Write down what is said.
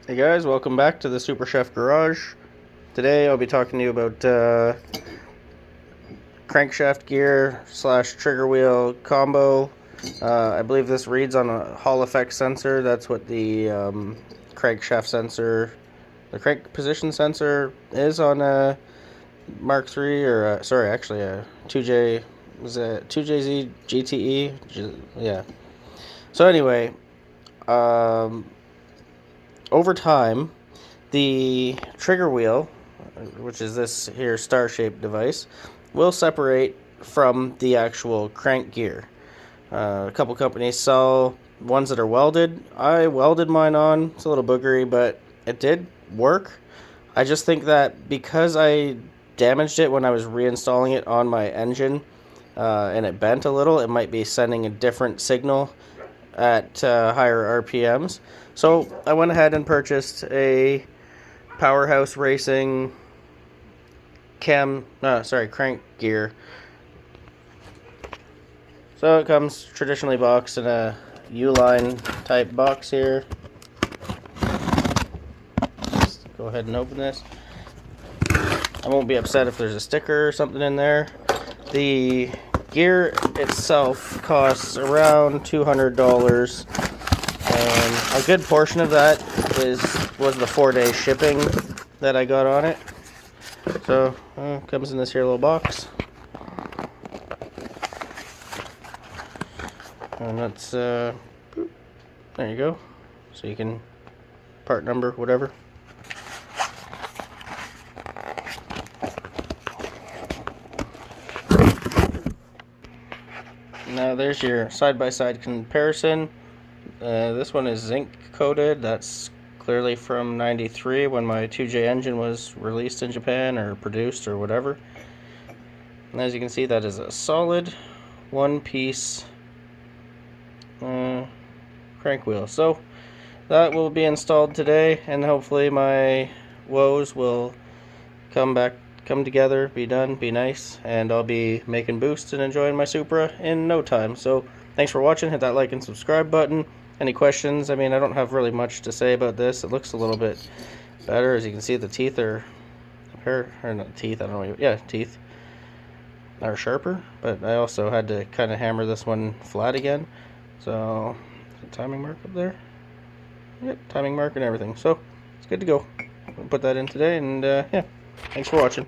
Hey guys, welcome back to the Super Chef Garage. Today I'll be talking to you about crankshaft gear slash trigger wheel combo. I believe this reads on a Hall effect sensor. That's what the crankshaft sensor, the crank position sensor is on a Mark III, or sorry, actually a 2J, was it 2JZ GTE? Yeah. So anyway, over time, the trigger wheel, which is this here star-shaped device, will separate from the actual crank gear. A couple companies sell ones that are welded. I welded mine on. It's a little boogery, but it did work. I just think that because I damaged it when I was reinstalling it on my engine, and it bent a little, it might be sending a different signal at higher RPMs. So I went ahead and purchased a Powerhouse Racing crank gear. So it comes traditionally boxed in a U-line type box here. Just go ahead and open this. I won't be upset if there's a sticker or something in there. The gear itself costs around $200, and a good portion of that was the 4-day shipping that I got on it. So it comes in this here little box, and that's there you go. So you can part number whatever. Now there's your side-by-side comparison. This one is zinc coated. That's clearly from '93 when my 2J engine was released in Japan or produced or whatever. And as you can see, that is a solid one-piece crank wheel. So that will be installed today, and hopefully my woes will come together, be done, be nice, and I'll be making boosts and enjoying my Supra in no time. So thanks for watching. Hit that like and subscribe button. Any questions? I mean, I don't have really much to say about this. It looks a little bit better. As you can see, the teeth are not teeth, I don't know. Yeah, teeth are sharper, but I also had to kind of hammer this one flat again. So timing mark up there. Yep, timing mark and everything. So it's good to go. I'll put that in today, and yeah, thanks for watching.